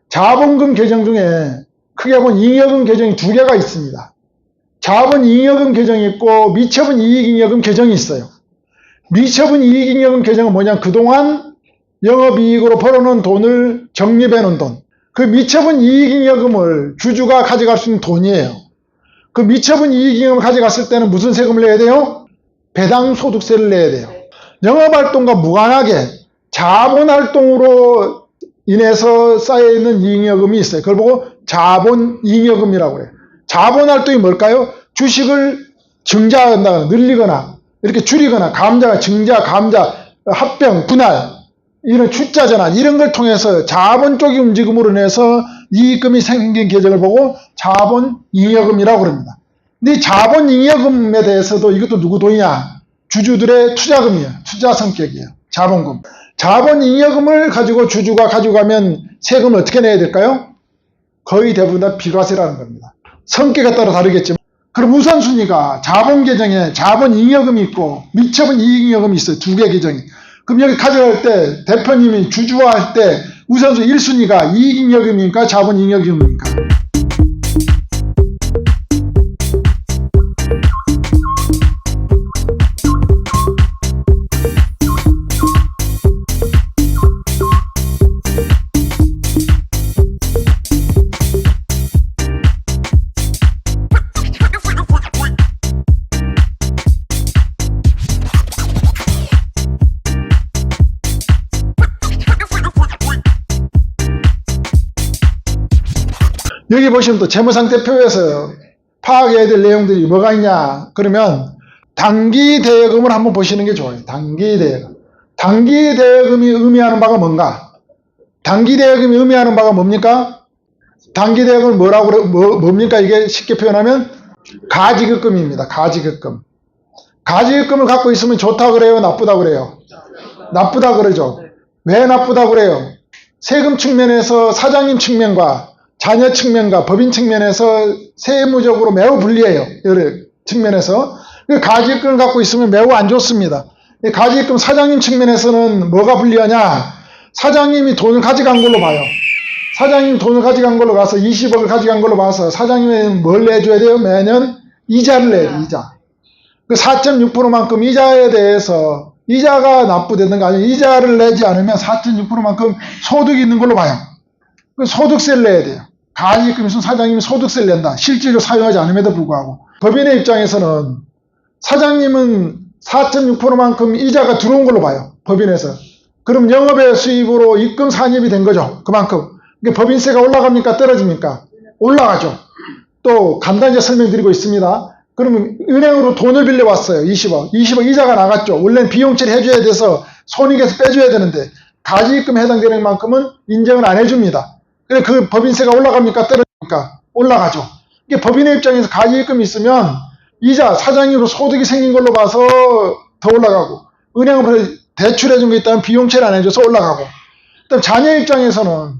자본금 계정 중에 크게 보면 잉여금 계정이 두 개가 있습니다. 자본 잉여금 계정이 있고 미처분 이익잉여금 계정이 있어요. 미처분 이익잉여금 계정은 뭐냐? 그동안 영업이익으로 벌어놓은 돈을 적립해 놓은 돈. 그 미처분 이익잉여금을 주주가 가져갈 수 있는 돈이에요. 그 미처분 이익잉여금을 가져갔을 때는 무슨 세금을 내야 돼요? 배당소득세를 내야 돼요. 영업활동과 무관하게 자본활동으로 인해서 쌓여있는 이익잉여금이 있어요. 그걸 보고 자본잉여금이라고 해요. 자본활동이 뭘까요? 주식을 증자한다거나 늘리거나 이렇게 줄이거나 감자가 증자, 감자, 합병, 분할 이런 출자전환 이런 걸 통해서 자본 쪽의 움직임으로 인해서 이익금이 생긴 계정을 보고 자본잉여금이라고 합니다. 근데 이 자본잉여금에 대해서도 이것도 누구 돈이냐? 주주들의 투자금이에요. 투자 성격이에요. 자본금. 자본잉여금을 가지고 주주가 가져가면 세금을 어떻게 내야 될까요? 거의 대부분 다 비과세라는 겁니다. 성격에 따라 다르겠지만 그럼 우선순위가 자본 계정에 자본잉여금이 있고 미처분 이익잉여금이 있어요. 두 개 계정이. 그럼 여기 가져갈 때 대표님이 주주화할 때 우선순위 1순위가 이익잉여금입니까? 자본잉여금입니까? 여기 보시면 또 재무상태표에서 파악해야 될 내용들이 뭐가 있냐 그러면 단기대여금을 한번 보시는 게 좋아요. 단기대여금. 단기대여금이 의미하는 바가 뭔가? 단기대여금이 의미하는 바가 뭡니까? 단기대여금을 뭡니까? 이게 쉽게 표현하면 가지급금입니다. 가지급금. 가지급금을 갖고 있으면 좋다 그래요? 나쁘다 그래요? 나쁘다 그러죠. 왜 나쁘다 그래요? 세금 측면에서 사장님 측면과 자녀 측면과 법인 측면에서 세무적으로 매우 불리해요. 여러 측면에서. 가지입금을 갖고 있으면 매우 안 좋습니다. 가지입금 사장님 측면에서는 뭐가 불리하냐? 사장님이 돈을 가져간 걸로 봐요. 사장님이 돈을 가져간 걸로 가서 20억을 가져간 걸로 봐서 사장님이 뭘 내줘야 돼요? 매년 이자를 내야 돼요. 이자. 그 4.6%만큼 이자에 대해서 이자가 납부되는 거 아니에요. 이자를 내지 않으면 4.6%만큼 소득이 있는 걸로 봐요. 그 소득세를 내야 돼요. 가지입금 있으면 사장님이 소득세를 낸다. 실질적으로 사용하지 않음에도 불구하고. 법인의 입장에서는 사장님은 4.6%만큼 이자가 들어온 걸로 봐요. 법인에서. 그럼 영업의 수입으로 입금 산입이 된 거죠. 그만큼. 그러니까 법인세가 올라갑니까? 떨어집니까? 올라가죠. 또 간단히 설명드리고 있습니다. 그러면 은행으로 돈을 빌려왔어요. 20억. 20억 이자가 나갔죠. 원래는 비용 처리해줘야 돼서 손익에서 빼줘야 되는데 가지입금에 해당되는 만큼은 인정을 안 해줍니다. 그래 그 법인세가 올라갑니까? 떨어집니까? 올라가죠. 이게 법인의 입장에서 가지입금이 있으면 이자 사장님으로 소득이 생긴 걸로 봐서 더 올라가고 은행으로 대출해준 게 있다면 비용 처리 안 해줘서 올라가고 그다음 자녀 입장에서는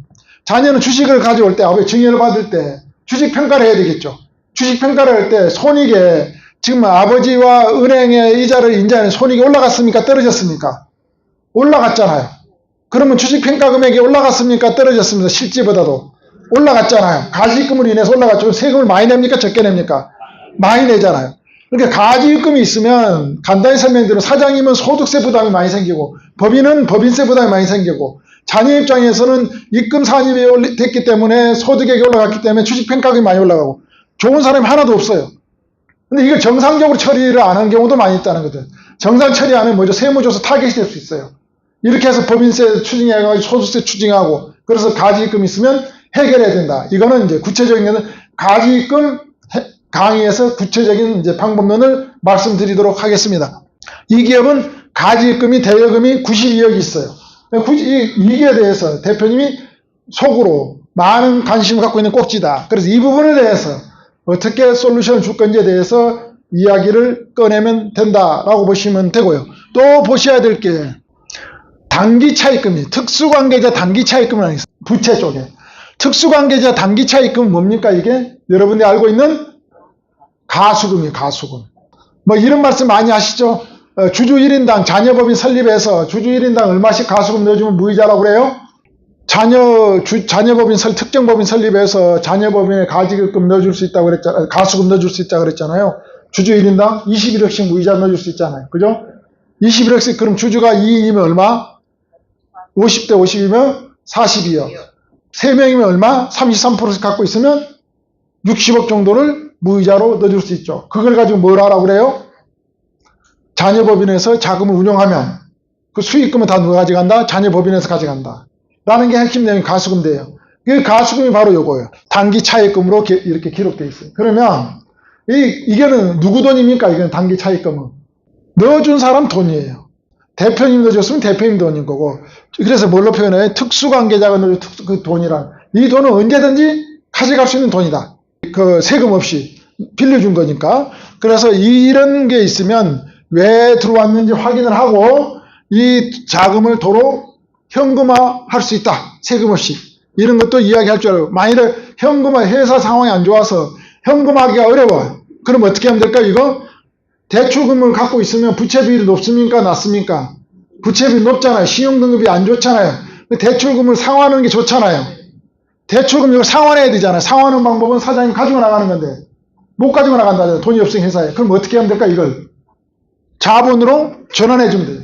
자녀는 주식을 가져올 때 증여를 받을 때 주식 평가를 해야 되겠죠. 주식 평가를 할 때 손익에 지금 아버지와 은행의 이자를 인제하는 손익이 올라갔습니까? 떨어졌습니까? 올라갔잖아요. 그러면 주식평가 금액이 올라갔습니까? 떨어졌습니다. 실제보다도. 올라갔잖아요. 가지입금으로 인해서 올라갔죠. 세금을 많이 냅니까? 적게 냅니까? 많이 내잖아요. 그러니까 가지입금이 있으면 간단히 설명드리면 사장님은 소득세 부담이 많이 생기고 법인은 법인세 부담이 많이 생기고 자녀 입장에서는 입금 산입이 됐기 때문에 소득액이 올라갔기 때문에 주식평가금이 많이 올라가고 좋은 사람이 하나도 없어요. 근데 이걸 정상적으로 처리를 안 하는 경우도 많이 있다는 거죠. 정상 처리하면 뭐죠? 세무조사 타겟이 될 수 있어요. 이렇게 해서 법인세 추징해가지고 소득세 추징하고 그래서 가지입금 있으면 해결해야 된다. 이거는 이제 구체적인 거는 가지입금 강의에서 구체적인 이제 방법론을 말씀드리도록 하겠습니다. 이 기업은 가지입금이 대여금이 92억이 있어요. 이기에 대해서 대표님이 속으로 많은 관심을 갖고 있는 꼭지다. 그래서 이 부분에 대해서 어떻게 솔루션을 줄 건지에 대해서 이야기를 꺼내면 된다라고 보시면 되고요. 또 보셔야 될 게 단기차입금이 특수관계자 단기차입금은 아니겠어요. 부채 쪽에. 특수관계자 단기차입금은 뭡니까 이게? 여러분들이 알고 있는 가수금이에요. 가수금. 뭐 이런 말씀 많이 하시죠? 주주 1인당 자녀법인 설립해서 주주 1인당 얼마씩 가수금 넣어주면 무이자라고 그래요? 특정법인 설립해서 자녀법인에 가지금 넣어줄 수 있다고 그랬잖아요. 가수금 넣어줄 수 있다고 그랬잖아요. 주주 1인당 21억씩 무이자 넣어줄 수 있잖아요. 그죠? 21억씩, 그럼 주주가 2인이면 얼마? 50대 50이면 42억. 3명이면 얼마? 33%씩 갖고 있으면 60억 정도를 무이자로 넣어줄 수 있죠. 그걸 가지고 뭘 하라고 그래요? 자녀법인에서 자금을 운용하면 그 수익금은 다 누가 가져간다? 자녀법인에서 가져간다. 라는 게 핵심 내용이 가수금돼요. 그 가수금이 바로 요거예요. 단기 차입금으로 이렇게 기록되어 있어요. 그러면 이게는 누구 돈입니까? 이건 단기 차입금은. 넣어준 사람 돈이에요. 대표님 넣어줬으면 대표님 돈인 거고. 그래서 뭘로 표현해요? 특수관계자가 넣어준 그 돈이란. 이 돈은 언제든지 가져갈 수 있는 돈이다. 그 세금 없이 빌려준 거니까. 그래서 이런 게 있으면 왜 들어왔는지 확인을 하고 이 자금을 도로 현금화할 수 있다. 세금 없이. 이런 것도 이야기할 줄 알아요. 만일에 현금화, 회사 상황이 안 좋아서 현금화하기가 어려워. 그럼 어떻게 하면 될까? 이거 대출금을 갖고 있으면 부채비율이 높습니까? 낮습니까? 부채비율이 높잖아요. 신용등급이 안 좋잖아요. 대출금을 상환하는 게 좋잖아요. 대출금 이걸 상환해야 되잖아요. 상환하는 방법은 사장님 가지고 나가는 건데 못 가지고 나간다. 돈이 없으니 회사에. 그럼 어떻게 하면 될까? 이걸 자본으로 전환해 주면 돼요.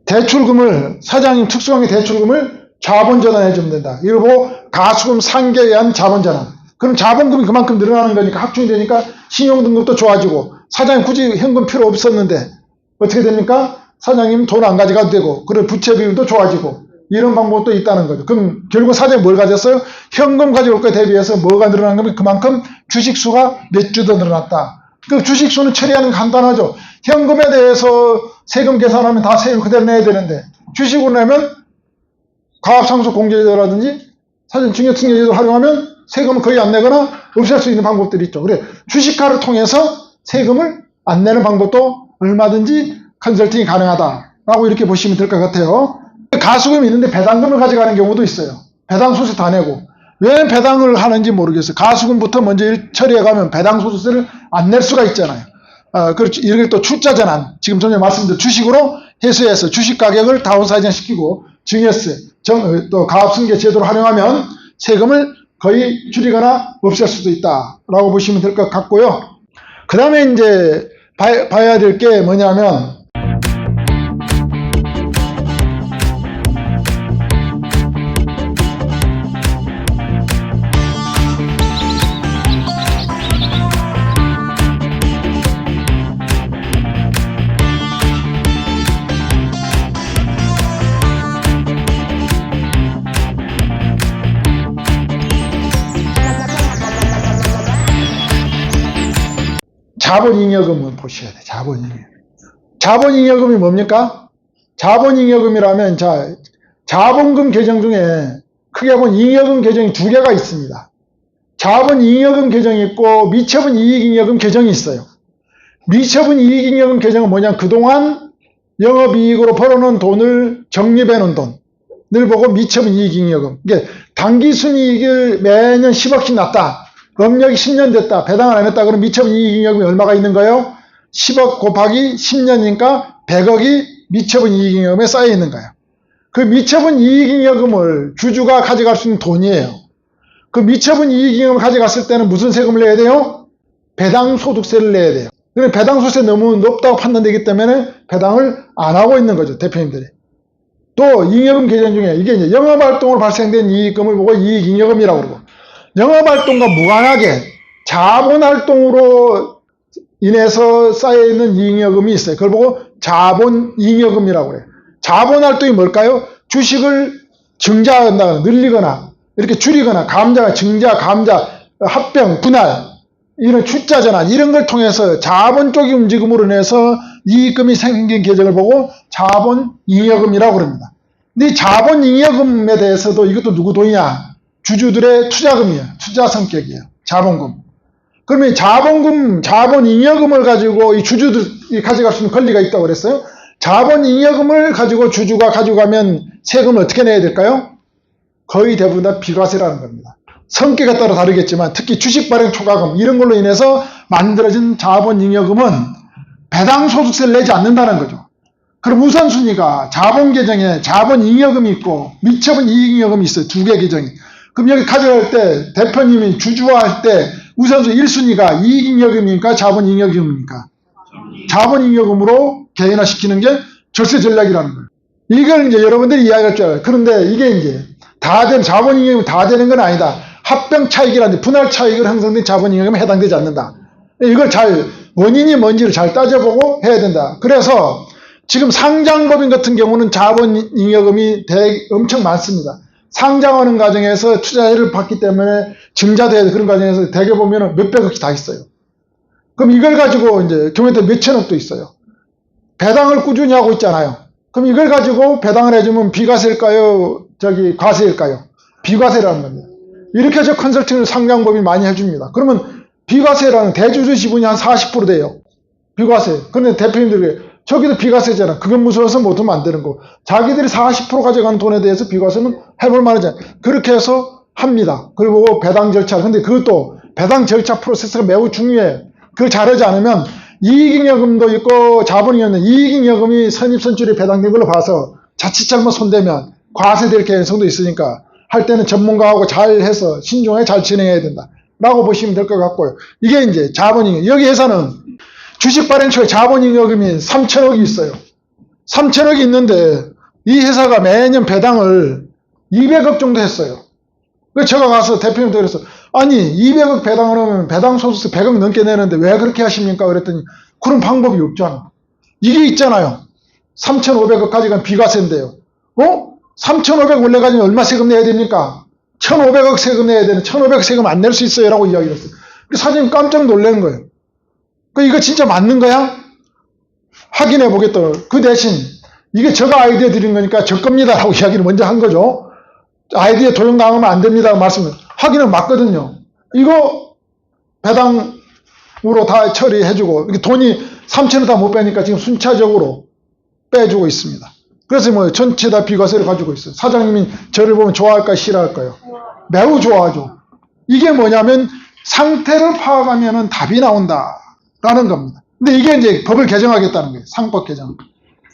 대출금을, 사장님 특수관계 대출금을 자본 전환해 주면 된다. 이걸 보고 가수금 상계에 의한 자본 전환. 그럼 자본금이 그만큼 늘어나는 거니까 확충이 되니까 신용등급도 좋아지고, 사장님 굳이 현금 필요 없었는데 어떻게 됩니까? 사장님 돈 안 가져가도 되고, 그리고 부채 비율도 좋아지고, 이런 방법도 있다는 거죠. 그럼 결국 사장님 뭘 가졌어요? 현금 가져올 거에 대비해서 뭐가 늘어난 거면 그만큼 주식수가 몇 주 더 늘어났다. 그 주식수는 처리하는 게 간단하죠. 현금에 대해서 세금 계산하면 다 세금 그대로 내야 되는데, 주식으로 내면 가압상속 공제제도라든지 사전 증여특례제도를 활용하면 세금을 거의 안 내거나 없앨 수 있는 방법들이 있죠. 그래, 주식화를 통해서 세금을 안 내는 방법도 얼마든지 컨설팅이 가능하다라고 이렇게 보시면 될 것 같아요. 가수금이 있는데 배당금을 가져가는 경우도 있어요. 배당소득세 다 내고. 왜 배당을 하는지 모르겠어요. 가수금부터 먼저 처리해가면 배당소득세를 안 낼 수가 있잖아요. 그렇죠. 이렇게 또 출자전환, 지금 전에 말씀드린 주식으로 회수해서 주식 가격을 다운사이징시키고 증여세, 또 가압승계 제도를 활용하면 세금을 거의 줄이거나 없앨 수도 있다라고 보시면 될 것 같고요. 그 다음에 이제 봐야 될 게 뭐냐면, 자본잉여금을 보셔야 돼. 자본잉여금. 자본잉여금이 뭡니까? 자본잉여금이라면, 자본금 계정 중에 크게 보면 잉여금 계정이 두 개가 있습니다. 자본잉여금 계정이 있고 미처분 이익잉여금 계정이 있어요. 미처분 이익잉여금 계정은 뭐냐? 그동안 영업이익으로 벌어놓은 돈을 적립해 놓은 돈을 보고 미처분 이익잉여금. 이게 당기순이익을 매년 10억씩 났다. 업력이 10년 됐다. 배당을 안 했다. 그럼 미처분 이익잉여금이 얼마가 있는 거예요? 10억 곱하기 10년이니까 100억이 미처분 이익잉여금에 쌓여 있는 거예요. 그 미처분 이익잉여금을 주주가 가져갈 수 있는 돈이에요. 그 미처분 이익잉여금을 가져갔을 때는 무슨 세금을 내야 돼요? 배당소득세를 내야 돼요. 근데 배당소득세 너무 높다고 판단되기 때문에 배당을 안 하고 있는 거죠. 대표님들이. 또 잉여금 계정 중에 이게 이제 영업활동으로 발생된 이익금을 보고 이익잉여금이라고 그러고, 영업활동과 무관하게 자본활동으로 인해서 쌓여있는 잉여금이 있어요. 그걸 보고 자본잉여금이라고 그래요. 자본활동이 뭘까요? 주식을 증자한다거나 늘리거나 이렇게 줄이거나 증자, 감자, 합병, 분할, 이런 출자전환 이런 걸 통해서 자본 쪽의 움직임으로 인해서 이익금이 생긴 계정을 보고 자본잉여금이라고 그럽니다. 근데 이 자본잉여금에 대해서도 이것도 누구 돈이냐? 주주들의 투자금이에요. 투자 성격이에요. 자본금. 그러면 자본잉여금을 가지고 이 주주들이 가져갈 수 있는 권리가 있다고 그랬어요. 자본잉여금을 가지고 주주가 가져가면 세금을 어떻게 내야 될까요? 거의 대부분 다 비과세라는 겁니다. 성격에 따라 다르겠지만 특히 주식 발행 초과금 이런 걸로 인해서 만들어진 자본잉여금은 배당소득세를 내지 않는다는 거죠. 그럼 우선순위가 자본 계정에 자본잉여금이 있고 미처분 이익잉여금이 있어요. 두 개 계정이. 그럼 여기 가져갈 때 대표님이 주주화할 때 우선순위 1순위가 이익잉여금입니까? 자본잉여금입니까? 자본잉여금으로 개인화시키는 게 절세 전략이라는 거예요. 이걸 이제 여러분들이 이야기할 줄 알아요. 그런데 이게 이제 다 된 자본잉여금이 다 되는 건 아니다. 합병 차익이라는데 분할 차익으로 형성된 자본잉여금에 해당되지 않는다. 이걸 잘 원인이 뭔지를 잘 따져보고 해야 된다. 그래서 지금 상장법인 같은 경우는 자본잉여금이 엄청 많습니다. 상장하는 과정에서 투자를 받기 때문에 증자돼야 돼. 그런 과정에서 대개 보면 몇백억이 다 있어요. 그럼 이걸 가지고 이제 경우에 몇천억도 있어요. 배당을 꾸준히 하고 있잖아요. 그럼 이걸 가지고 배당을 해주면 비과세일까요? 과세일까요? 비과세라는 겁니다. 이렇게 해서 컨설팅을 상장법이 많이 해줍니다. 그러면 비과세라는 대주주 지분이 한 40% 돼요. 비과세. 그런데 대표님들이 저기도 비과세잖아. 그건 무서워서 못하면 안 되는 거. 자기들이 40% 가져가는 돈에 대해서 비과세는 해볼 만하잖아요. 그렇게 해서 합니다. 그리고 배당 절차. 근데 그것도 배당 절차 프로세스가 매우 중요해요. 그걸 잘하지 않으면 이익잉여금도 있고 자본잉여금도 이익잉여금이 선입선출이 배당된 걸로 봐서 자칫 잘못 손대면 과세될 가능성도 있으니까 할 때는 전문가하고 잘 해서 신중하게 잘 진행해야 된다. 라고 보시면 될 것 같고요. 이게 이제 자본잉여금. 여기 회사는 주식 발행 초에 자본잉여금이 3천억이 있어요. 3천억이 있는데 이 회사가 매년 배당을 200억 정도 했어요. 그래서 제가 가서 대표님한테 그랬어. 아니 200억 배당을 하면 배당 소득세 100억 넘게 내는데 왜 그렇게 하십니까? 그랬더니 그런 방법이 없잖아. 이게 있잖아요. 3,500억 가져간 비과세인데요. 3,500 원래 가지면 얼마 세금 내야 됩니까? 1,500억 세금 내야 되는 1,500억 세금 안 낼 수 있어요. 라고 이야기를 했어요. 사장님 깜짝 놀란 거예요. 이거 진짜 맞는 거야? 확인해 보겠다. 그 대신 이게 제가 아이디어 드린 거니까 저 겁니다. 라고 이야기를 먼저 한 거죠. 아이디어 도용당하면 안 됩니다. 말씀을. 하기는 맞거든요. 이거 배당으로 다 처리해주고 돈이 3천원 다 못 빼니까 지금 순차적으로 빼주고 있습니다. 그래서 뭐 전체 다 비과세를 가지고 있어요. 사장님이 저를 보면 좋아할까요? 싫어할까요? 매우 좋아하죠. 이게 뭐냐면 상태를 파악하면 답이 나온다라는 겁니다. 근데 이게 이제 법을 개정하겠다는 거예요. 상법 개정.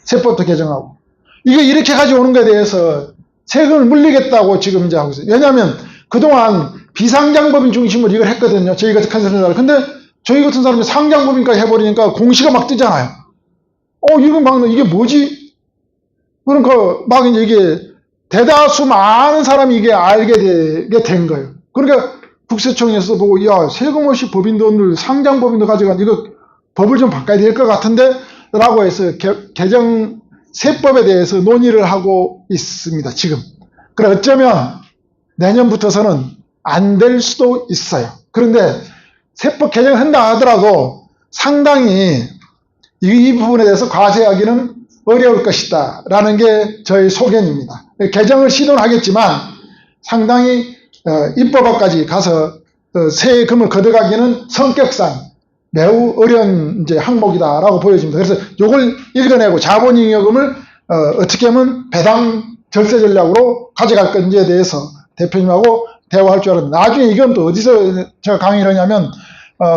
세법도 개정하고. 이게 이렇게 가져오는 것에 대해서 세금을 물리겠다고 지금 이제 하고 있어요. 왜냐하면 그동안 비상장법인 중심으로 이걸 했거든요. 저희 같은 컨설팅사를. 근데 저희 같은 사람이 상장법인까지 해버리니까 공시가 막 뜨잖아요. 이거 막, 이게 뭐지? 그러니까 막 이게 대다수 많은 사람이 이게 알게 되게 된 거예요. 그러니까 국세청에서 보고, 야, 세금 없이 법인 돈을 상장법인도 가져간 이거 법을 좀 바꿔야 될 것 같은데? 라고 해서 개정 세법에 대해서 논의를 하고 있습니다. 지금. 그래 어쩌면 내년부터서는 안 될 수도 있어요. 그런데 세법 개정을 한다 하더라도 상당히 이 부분에 대해서 과세하기는 어려울 것이다 라는 게 저희 소견입니다. 개정을 시도는 하겠지만 상당히 입법화까지 가서 세금을 걷어가기는 성격상 매우 어려운 이제 항목이다라고 보여집니다. 그래서 이걸 읽어내고 자본잉여금을 어떻게 하면 배당 절세 전략으로 가져갈 건지에 대해서 대표님하고 대화할 줄 알았는데 나중에 이건 또 어디서 제가 강의를 하냐면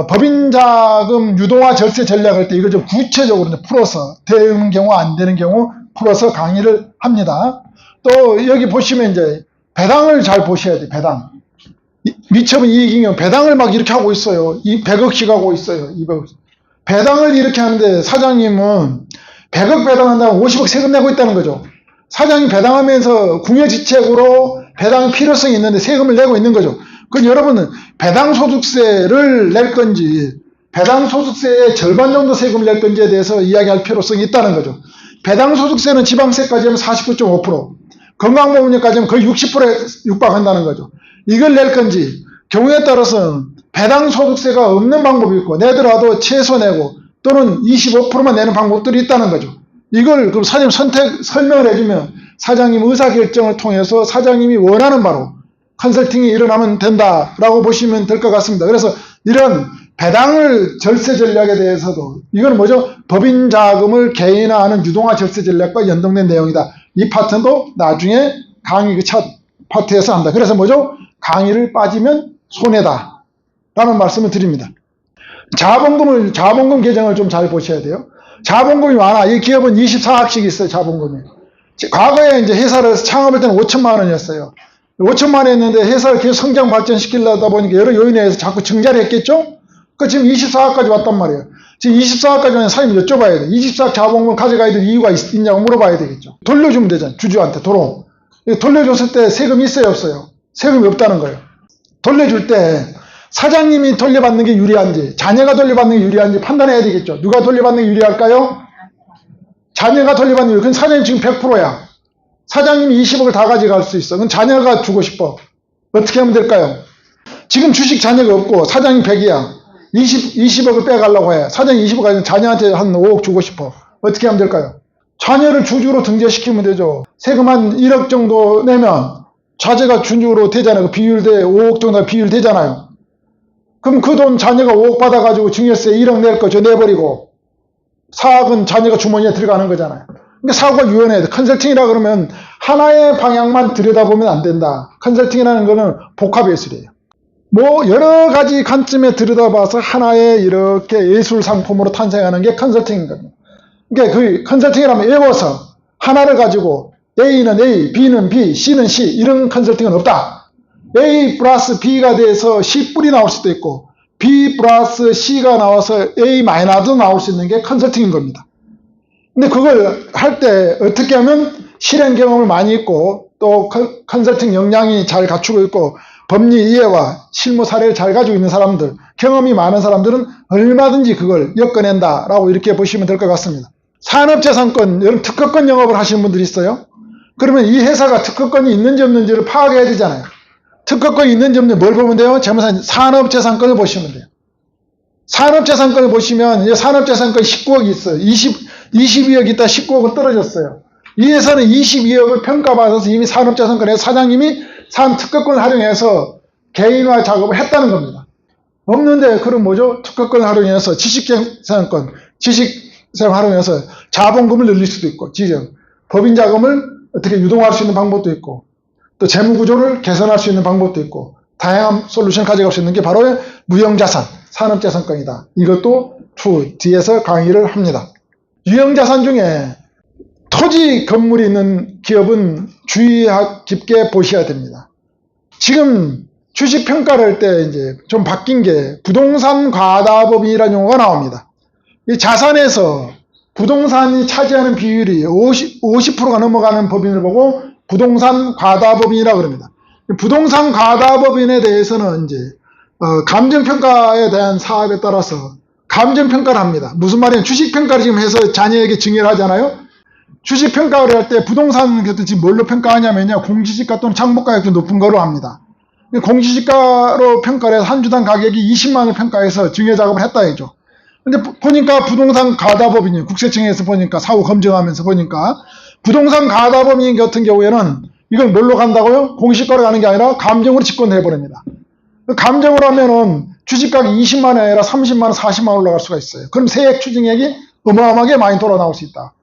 법인자금 유동화 절세 전략할 때 이걸 좀 구체적으로 풀어서 되는 경우 안 되는 경우 풀어서 강의를 합니다. 또 여기 보시면 이제 배당을 잘 보셔야 돼요. 배당. 미처분 이익잉여금 배당을 막 이렇게 하고 있어요. 100억씩 하고 있어요. 200억. 배당을 이렇게 하는데 사장님은 100억 배당한다면 50억 세금 내고 있다는 거죠. 사장님 배당하면서 궁여지책으로 배당 필요성이 있는데 세금을 내고 있는 거죠. 그럼 여러분은 배당소득세를 낼 건지 배당소득세의 절반 정도 세금을 낼 건지에 대해서 이야기할 필요성이 있다는 거죠. 배당소득세는 지방세까지 하면 49.5%, 건강보험료까지 하면 거의 60%에 육박한다는 거죠. 이걸 낼 건지 경우에 따라서는 배당소득세가 없는 방법이 있고 내더라도 최소 내고 또는 25%만 내는 방법들이 있다는 거죠. 이걸 그럼 사장님 설명을 해주면 사장님 의사결정을 통해서 사장님이 원하는 바로 컨설팅이 일어나면 된다라고 보시면 될 것 같습니다. 그래서 이런 배당을 절세 전략에 대해서도 이건 뭐죠? 법인 자금을 개인화하는 유동화 절세 전략과 연동된 내용이다. 이 파트도 나중에 강의 그 첫 파트에서 한다. 그래서 뭐죠? 강의를 빠지면 손해다 라는 말씀을 드립니다. 자본금 개정을 좀 잘 보셔야 돼요. 자본금이 많아. 이 기업은 24학씩 있어요, 자본금이. 과거에 이제 회사를 창업할 때는 5천만 원이었어요. 5천만 원 했는데 회사를 계속 성장 발전시키려다 보니까 여러 요인에 의해서 자꾸 증자를 했겠죠? 그 지금 24학까지 왔단 말이에요. 지금 24학까지 오면 사장님 여쭤봐야 돼. 24학 자본금 가져가야 될 이유가 있냐고 물어봐야 되겠죠. 돌려주면 되잖아요. 주주한테 도로. 돌려줬을 때 세금이 있어요, 없어요? 세금이 없다는 거예요. 돌려줄 때 사장님이 돌려받는 게 유리한지 자녀가 돌려받는 게 유리한지 판단해야 되겠죠. 누가 돌려받는 게 유리할까요? 자녀가 돌려받는 게 유리해. 그럼 사장님 지금 100%야. 사장님이 20억을 다 가져갈 수 있어. 그럼 자녀가 주고 싶어. 어떻게 하면 될까요? 지금 주식 자녀가 없고 사장님 100이야. 20억을 빼가려고 해. 사장님 20억 가지고 자녀한테 한 5억 주고 싶어. 어떻게 하면 될까요? 자녀를 주주로 등재시키면 되죠. 세금 한 1억 정도 내면 자제가 주주로 되잖아요. 그 비율대 5억 정도 비율 되잖아요. 그럼 그 돈 자녀가 5억 받아가지고 증여세 1억 낼 거 저 내버리고 4억은 자녀가 주머니에 들어가는 거잖아요. 그러니까 사고가 유연해야 돼. 컨설팅이라 그러면 하나의 방향만 들여다보면 안 된다. 컨설팅이라는 거는 복합 예술이에요. 뭐 여러 가지 관점에 들여다봐서 하나의 이렇게 예술 상품으로 탄생하는 게 컨설팅인 겁니다. 그러니까 그 컨설팅이라면 외워서 하나를 가지고 A는 A, B는 B, C는 C 이런 컨설팅은 없다. A 플러스 B가 돼서 C 뿔이 나올 수도 있고 B 플러스 C가 나와서 A 마이너스도 나올 수 있는 게 컨설팅인 겁니다. 근데 그걸 할 때 어떻게 하면 실행 경험을 많이 있고 또 컨설팅 역량이 잘 갖추고 있고 법리 이해와 실무 사례를 잘 가지고 있는 사람들, 경험이 많은 사람들은 얼마든지 그걸 엮어낸다라고 이렇게 보시면 될 것 같습니다. 산업재산권, 여러분 특허권 영업을 하시는 분들이 있어요. 그러면 이 회사가 특허권이 있는지 없는지를 파악해야 되잖아요. 특허권이 있는지 없는지 뭘 보면 돼요? 재무사님 산업재산권을 보시면 돼요. 산업재산권을 보시면 산업재산권 19억이 있어요. 22억 있다 19억은 떨어졌어요. 이 회사는 22억을 평가받아서 이미 산업재산권에서 사장님이 특허권을 활용해서 개인화 작업을 했다는 겁니다. 없는데 그럼 뭐죠? 특허권을 활용해서 지식재산권, 지식재산을 활용해서 자본금을 늘릴 수도 있고 법인 자금을 어떻게 유동할 수 있는 방법도 있고 또 재무구조를 개선할 수 있는 방법도 있고 다양한 솔루션을 가져갈 수 있는 게 바로 무형자산, 산업재산권이다. 이것도 추후 뒤에서 강의를 합니다. 유형자산 중에 토지 건물이 있는 기업은 주의 깊게 보셔야 됩니다. 지금 주식평가를 할 때 이제 좀 바뀐 게 부동산 과다법인이라는 용어가 나옵니다. 이 자산에서 부동산이 차지하는 비율이 50%가 넘어가는 법인을 보고 부동산 과다법인이라고 그럽니다. 부동산 과다법인에 대해서는 이제 감정평가에 대한 사업에 따라서 감정평가를 합니다. 무슨 말이냐면 주식평가를 지금 해서 자녀에게 증여를 하잖아요. 주식평가를 할 때 부동산 지금 뭘로 평가하냐면요. 공시지가 또는 창목가격이 높은 거로 합니다. 공시지가로 평가를 해서 한 주당 가격이 20만 원을 평가해서 증여 작업을 했다 이죠. 근데 보니까 부동산 가다법인이 국세청에서 보니까 사후 검증하면서 보니까 부동산 가다법인 같은 경우에는 이걸 뭘로 간다고요? 공시가로 가는 게 아니라 감정으로 집권해 버립니다. 감정으로 하면은 주식가격이 20만 원이 아니라 30만 원, 40만 원 올라갈 수가 있어요. 그럼 세액 추징액이 어마어마하게 많이 돌아 나올 수 있다.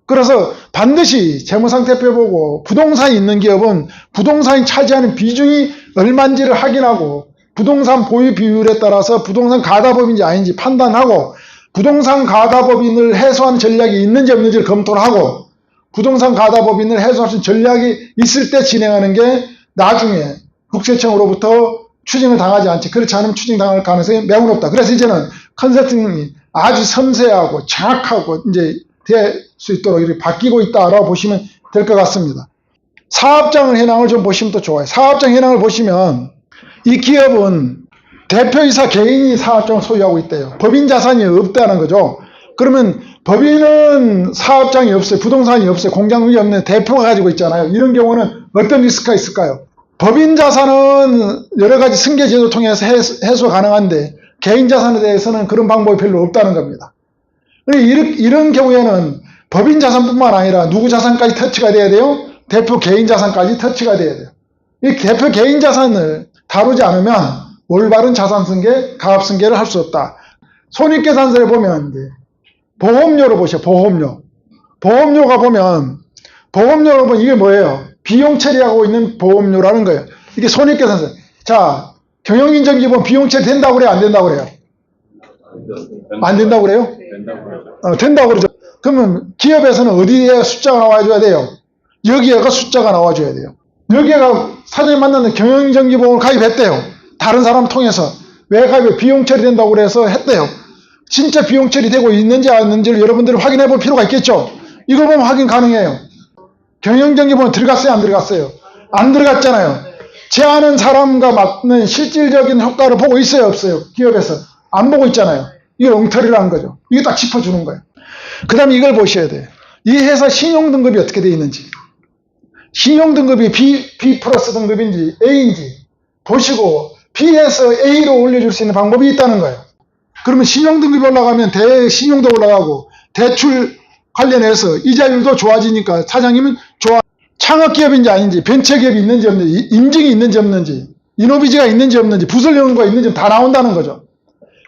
그래서 반드시 재무상태표 보고 부동산이 있는 기업은 부동산이 차지하는 비중이 얼마인지를 확인하고 부동산 보유 비율에 따라서 부동산 가다법인지 아닌지 판단하고 부동산 가다법인을 해소하는 전략이 있는지 없는지를 검토를 하고 부동산 가다법인을 해소할 수 있는 전략이 있을 때 진행하는 게 나중에 국세청으로부터 추징을 당하지 않지. 그렇지 않으면 추징당할 가능성이 매우 높다. 그래서 이제는 컨설팅이 아주 섬세하고 정확하고 이제 될 수 있도록 이렇게 바뀌고 있다라고 보시면 될 것 같습니다. 사업장 현황을 좀 보시면 더 좋아요. 사업장 현황을 보시면 이 기업은 대표이사 개인이 사업장을 소유하고 있대요. 법인 자산이 없다는 거죠. 그러면 법인은 사업장이 없어요. 부동산이 없어요. 공장이 없는 대표가 가지고 있잖아요. 이런 경우는 어떤 리스크가 있을까요? 법인 자산은 여러 가지 승계 제도를 통해서 해소 가능한데 개인 자산에 대해서는 그런 방법이 별로 없다는 겁니다. 이런 경우에는 법인 자산뿐만 아니라 누구 자산까지 터치가 돼야 돼요? 대표 개인 자산까지 터치가 돼야 돼요. 이 대표 개인 자산을 다루지 않으면 올바른 자산 승계, 가압 승계를 할 수 없다. 손익계산서를 보면 이제 보험료로 보셔. 보험료가 보면 이게 뭐예요? 비용 처리하고 있는 보험료라는 거예요. 이게 손익계산서. 자, 경영인정기본 비용 처리 된다고 그래요? 안 된다고 그래요? 안 된다고 그래요? 된다고 그러죠. 그러면 기업에서는 어디에 숫자가 나와줘야 돼요? 여기에가 숫자가 나와줘야 돼요. 여기에가 사전에 만나는 경영정기보험을 가입했대요. 다른 사람 통해서. 왜 가입해? 비용 처리된다고 그래서 했대요. 진짜 비용 처리되고 있는지 안 있는지를 여러분들이 확인해 볼 필요가 있겠죠. 이걸 보면 확인 가능해요. 경영정기보험 들어갔어요? 안 들어갔어요? 안 들어갔잖아요. 제안하는 사람과 맞는 실질적인 효과를 보고 있어요? 없어요? 기업에서. 안 보고 있잖아요. 이게 엉터리라는 거죠. 이게 딱 짚어주는 거예요. 그 다음에 이걸 보셔야 돼요. 이 회사 신용등급이 어떻게 되어 있는지. 신용등급이 B 플러스 등급인지 A인지 보시고 B에서 A로 올려줄 수 있는 방법이 있다는 거예요. 그러면 신용등급이 올라가면 대신용도 올라가고 대출 관련해서 이자율도 좋아지니까 사장님은 창업기업인지 아닌지 벤처기업이 있는지 없는지 인증이 있는지 없는지 이노비지가 있는지 없는지 부설연구가 있는지 다 나온다는 거죠.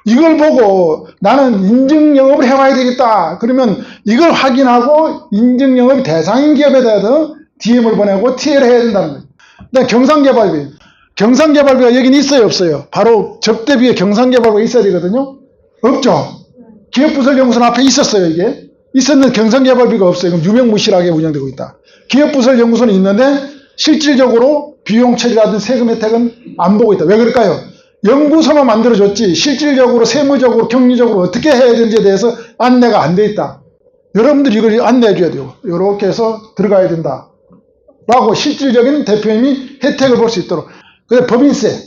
이걸 보고 나는 인증영업을 해봐야 되겠다. 그러면 이걸 확인하고 인증영업이 대상인 기업에 대해서 DM을 보내고 TL을 해야 된다는 거예요. 그다음 경상개발비. 경상개발비가 여긴 있어요 없어요? 바로 접대비에 경상개발비가 있어야 되거든요. 없죠. 기업부설연구소는 앞에 있었어요 이게. 있었는데 경상개발비가 없어요. 그럼 유명무실하게 운영되고 있다. 기업부설연구소는 있는데 실질적으로 비용 처리라든지 세금 혜택은 안 보고 있다. 왜 그럴까요? 연구소만 만들어줬지 실질적으로 세무적으로 경리적으로 어떻게 해야 되는지에 대해서 안내가 안 돼 있다. 여러분들이 이걸 안내해 줘야 돼요. 이렇게 해서 들어가야 된다. 라고 실질적인 대표님이 혜택을 볼 수 있도록. 그다음에 법인세를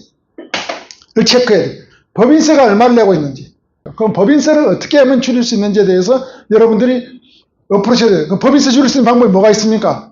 체크해야 돼요. 법인세가 얼마를 내고 있는지. 그럼 법인세를 어떻게 하면 줄일 수 있는지에 대해서 여러분들이 어프로치해야 돼요. 그럼 법인세 줄일 수 있는 방법이 뭐가 있습니까?